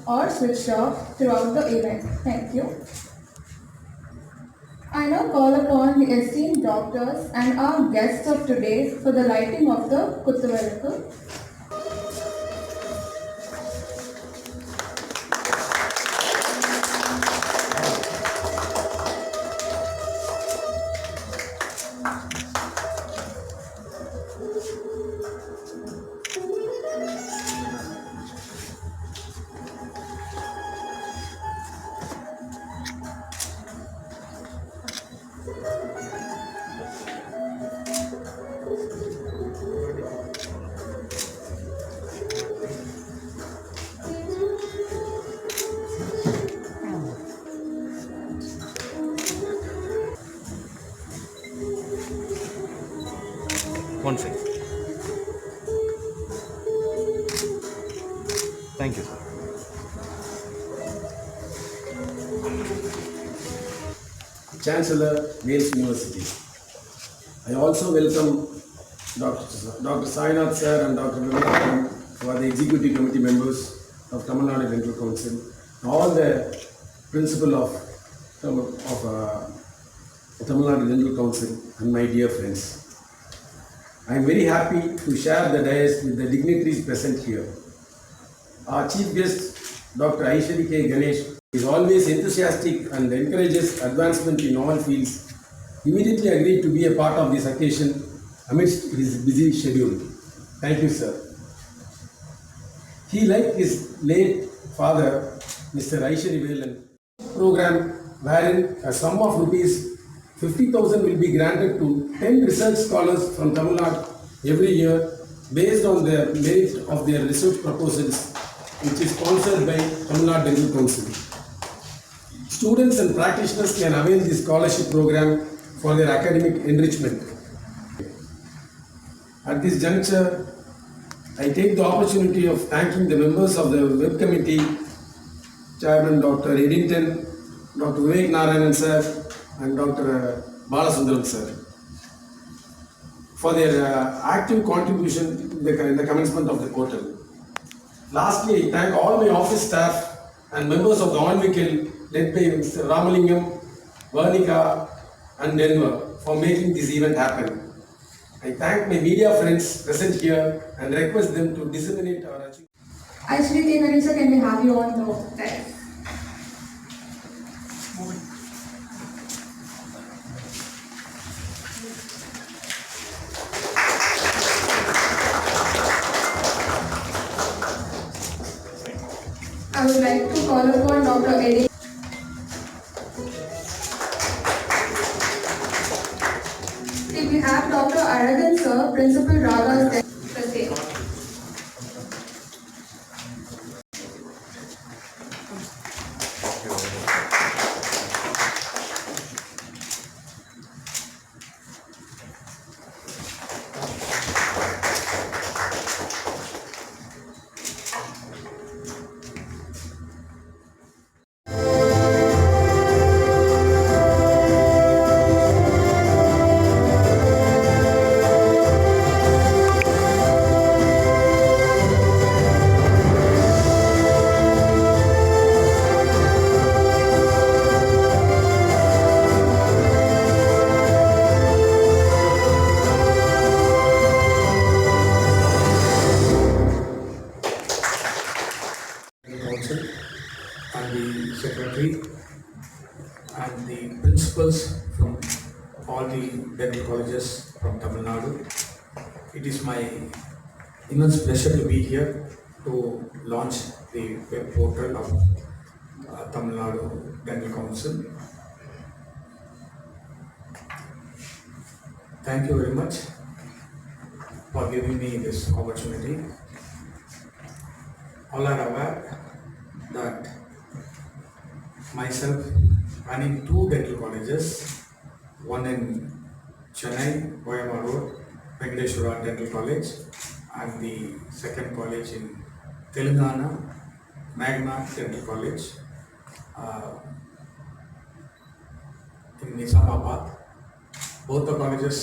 or switched off throughout the event. Thank you. I now call upon the esteemed doctors and our guests of today for the lighting of the Kuttuviளக்கு. One second. Thank you, sir. Chancellor, Wales University. I also welcome Dr. Sainath sir and Dr. Vivekanand, who are the executive committee members of Tamil Nadu Dental Council, and all the principal of Tamil Nadu Dental Council, and my dear friends. I am very happy to share the dais with the dignitaries present here. Our chief guest, Dr. Aishwari K. Ganesh, is always enthusiastic and encourages advancement in all fields. Immediately agreed to be a part of this occasion amidst his busy schedule. Thank you, sir. He, like his late father, Mr. Aishwari Velan, program wherein a sum of rupees 50,000 will be granted to 10 research scholars from Tamil Nadu every year based on the merit of their research proposals, which is sponsored by Tamil Nadu Dental Council. Students and practitioners can avail this scholarship program for their academic enrichment. At this juncture, I take the opportunity of thanking the members of the web committee, Chairman Dr. Eddington, Dr. Vivek Narayanan sir, and Dr. Balasundaram sir, for their active contribution in the commencement of the portal. Lastly, I thank all my office staff and members of the ONVICL led by Mr. Ramalingam, Varnika, and Denver for making this event happen. I thank my media friends present here and request them to disseminate our achievements. Aishwari K. Ganesh, can we have you on the desk? I would like to call upon Dr. Eddie. If we have Dr. Aravind sir, Principal Radha State. Council and the secretary and the principals from all the dental colleges from Tamil Nadu. It is my immense pleasure to be here to launch the web portal of Tamil Nadu Dental Council. Thank you very much for giving me this opportunity. All are aware that myself running two dental colleges, one in Chennai, Koyama Road, Venkateshwara Dental College, and the second college in Telangana, Magna Dental College. in Nizamabad. Both the colleges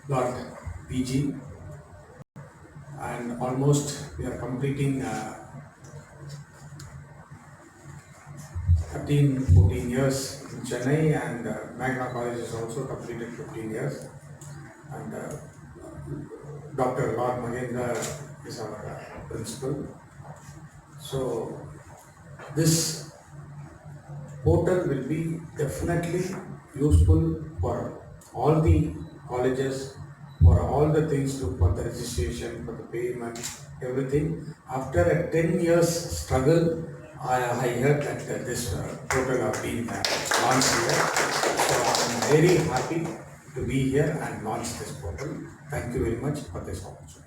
got PG, and almost we are completing 13-14 years in Chennai, and Magna College has also completed 15 years. And Dr. Lord Mahendra is our principal. So this portal will be definitely useful for all the colleges, for all the things, for the registration, for the payment, everything. After a 10 years struggle, I heard that this portal have been launched here. So I'm very happy to be here and launch this portal. Thank you very much for this opportunity.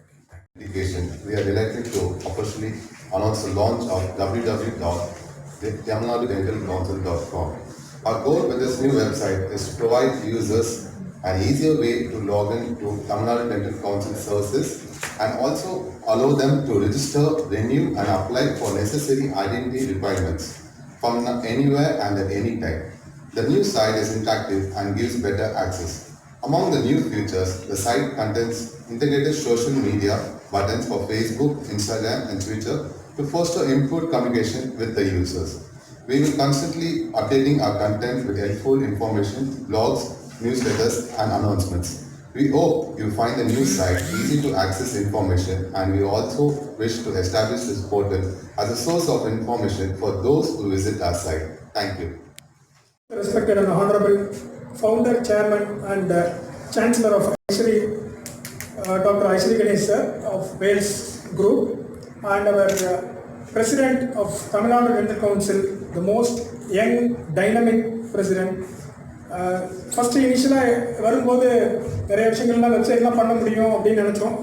Education, we are delighted to officially announce the launch of www.tamilnadudentalcouncil.com. Our goal with this new website is to provide users an easier way to log in to Tamil Nadu Dental Council services and also allow them to register, renew and apply for necessary identity requirements from anywhere and at any time. The new site is interactive and gives better access. Among the new features, the site contains integrated social media buttons for Facebook, Instagram and Twitter to foster input communication with the users. We will constantly updating our content with helpful information, blogs, newsletters and announcements. We hope you find the new site easy to access information, and we also wish to establish this portal as a source of information for those who visit our site. Thank you. Respected and Honorable Founder, Chairman and Chancellor of Aishri, Dr. Aishri Ganesh sir of Wales Group, and our President of Tamil Nadu Dental Council, the most young, dynamic President. First initially வரும்போது நிறைய விஷயங்கள்லாம் வெப்சைட்லாம் பண்ண முடியும் அப்படின்னு நினச்சோம்.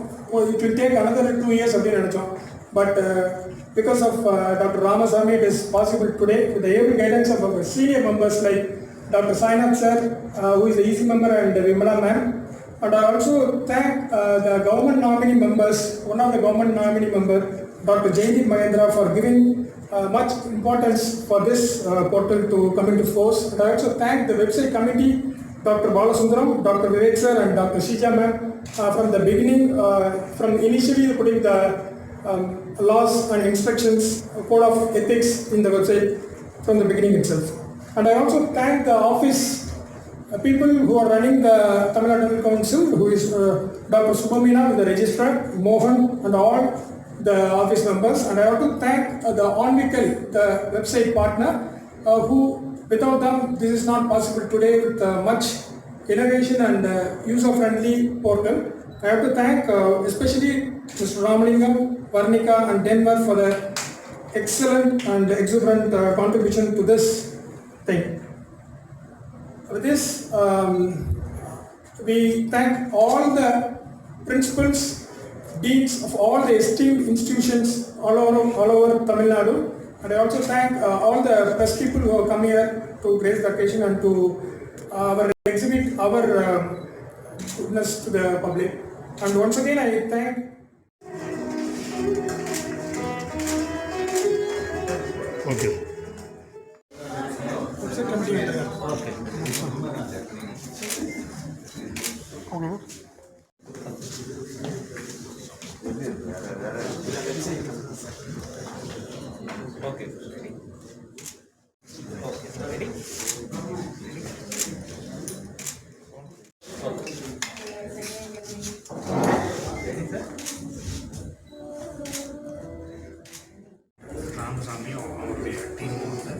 It will take another 2 years அப்படின்னு நினச்சோம். But because of Dr. Ramasamy, it is possible today with the able guidance of our senior members like Dr. Sainath sir, who is the EC member, and Vimala ma'am. And I also thank the government nominee members, one of the government nominee member, Dr. Jayanti Mahendra, for giving much importance for this portal to come into force. And I also thank the website committee, Dr. Balasundaram, Dr. Vivek sir and Dr. Shija ma'am from the beginning, from initially putting the laws and instructions, code of ethics in the website from the beginning itself. And I also thank the office people who are running the Tamil Nadu Dental Council, who is Dr. Subhamina, the registrar, Mohan and all the office members. And I want to thank the Onvical, the website partner, who without them this is not possible today with much innovation and user-friendly portal. I have to thank especially Mr. Ramalingam, Varnika and Denver for the excellent and exuberant contribution to this thing. With this, we thank all the principals, deans of all the esteemed institutions all over Tamil Nadu, and I also thank all the press people who have come here to grace the occasion and to exhibit our goodness to the public. And once again, I thank. Okay. Okay. Ready? ராமசாமியும் அவருடைய டீமும் வந்து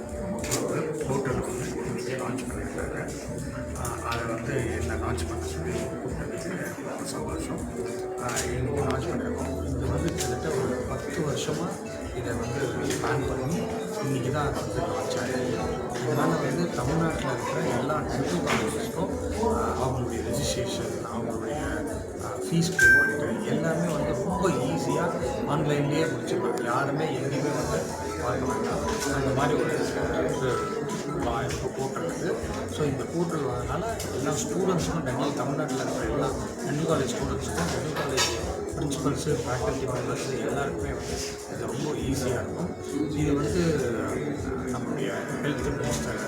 ஒரு portal வந்து இன்றைக்கி launch பண்ணியிருக்காங்க. அதை வந்து என்ன லான்ச் பண்ண சொல்லி கூப்பிட்டதுக்கு ரொம்ப சந்தோஷம். எங்களுக்கு லான்ச் பண்ணியிருக்கோம். இது வந்து கிட்டத்தட்ட ஒரு 10 வருஷமாக இதை வந்து பிளான் பண்ணி இன்றைக்கி தான் அது வந்து லான்ச் ஆகிருக்கு. இதனால் வந்து தமிழ்நாட்டில் இருக்கிற எல்லா டென்டல் காலேஜஸ்க்கும் அவங்களுடைய ரெஜிஸ்ட்ரேஷன், அவங்களுடைய ஃபீஸ் பேமெண்ட்டு எல்லாமே வந்து ரொம்ப ஈஸியாக ஆன்லைன்லேயே முடிச்சுக்கலாம். யாருமே எங்கேயுமே வந்து பார்க்க வேண்டாம். அந்த மாதிரி ஒரு இப்போ போர்ட்டல் இருக்குது. ஸோ இந்த போர்ட்டல் வரதுனால எல்லா ஸ்டூடெண்ட்ஸுக்கும் தமிழ்நாட்டில் இருக்கிற எல்லா டென்டல் காலேஜ் ஸ்டூடெண்ட்ஸுக்கும் dental college principals, faculty members எல்லாருக்குமே வந்து இது ரொம்ப ஈஸியாக இருக்கும். இது வந்து நம்முடைய ஹெல்த் மினிஸ்டர்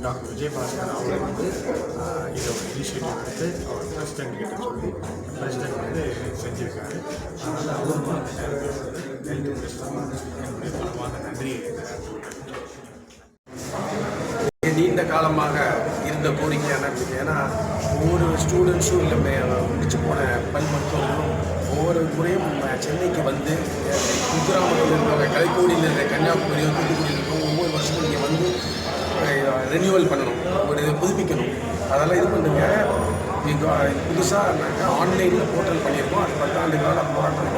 டாக்டர் விஜயபாஸ்கர் அவரை வந்து இதை ஒரு இனிஷியேட்டிவ் எடுத்து அவர் பிரசிடென்ட் கிட்ட சொல்லி பிரசிடென்ட் வந்து செஞ்சுருக்காரு. அதனால் அவரும் ஹெல்த் மினிஸ்டர் என்னுடைய பலமான நன்றியை நீண்ட காலமாக இருந்த கோரிக்கையான இருக்குது. ஏன்னா ஒவ்வொரு ஸ்டூடெண்ட்ஸும் இல்லை முடிச்சு போன பல் மருத்துவர்களும் ஒவ்வொரு முறையும் சென்னைக்கு வந்து குக்கிராமத்தில் இருக்கிறவங்க கலைக்கோடியில் இருக்கிற கன்னியாகுமரி தூத்துக்குடியில் இருக்கிறவங்க ஒவ்வொரு வருஷமும் இங்கே வந்து ரெனியூவல் பண்ணணும், ஒரு புதுப்பிக்கணும். அதெல்லாம் இது பண்ணுங்க. புதுசாக நாங்கள் ஆன்லைனில் போர்ட்டல் பண்ணியிருக்கோம். அது 10 ஆண்டு கால போராட்டம்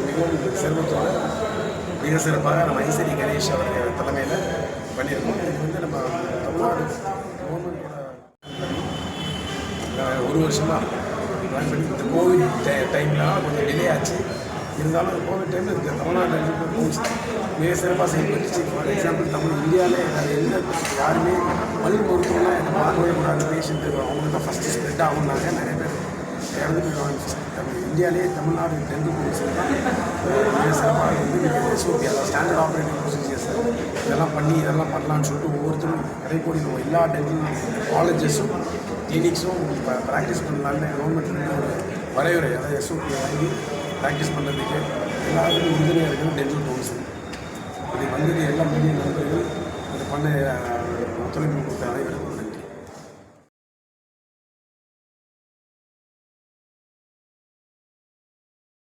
மிகவும் சிரமத்தோடு மிக சிறப்பாக நம்ம ஐசரி கணேஷ் அவர்கள் தலைமையில் பண்ணியிருக்கோம். இது வந்து நம்ம தமிழ்நாடு கவர்மெண்ட்டோட ஒரு வருஷமாக பிளான் பண்ணி இந்த கோவிட் டைமில் கொஞ்சம் டிலே ஆச்சு. இருந்தாலும் அந்த கோவிட் டைமில் இந்த தமிழ்நாடு மிக சிறப்பாக செயல்பட்டுச்சு. ஃபார் எக்ஸாம்பிள் இந்தியாவிலே எந்த யாருமே பல் மருத்துவம்லாம் எனக்கு வாங்கவே கூடாது பேஷண்ட்டு அவங்க தான் ஃபஸ்ட்டு ஸ்ப்ரெட் ஆகுனாங்க. நிறைய பேர் இறந்து போயிடுவாங்க. இந்தியாவிலே தமிழ்நாடு டென்டல் மெடிசன் தான் மிக சிறப்பாக வந்து எஸ்ஓபி அதாவது ஸ்டாண்டர்ட் ஆப்ரேட்டிங் ப்ரொசீஜர்ஸ் இதெல்லாம் பண்ணலான்னு சொல்லிட்டு ஒவ்வொருத்தரும் கடைக்கோடி எல்லா டென்டல் காலேஜஸும் கிளினிக்ஸும் ப்ராக்டிஸ் பண்ணலான்னு கவர்மெண்ட் ஒரு வரையுறை அதாவது எஸ்ஓபி வாங்கி ப்ராக்டிஸ் பண்ணுறதுக்கு எல்லாருக்கும் உறுதுணையாக இருக்குது டென்டல் கவுன்சில். இது வந்தது எல்லா மீடியா நண்பர்கள் அது பண்ண ஒத்துழைப்பு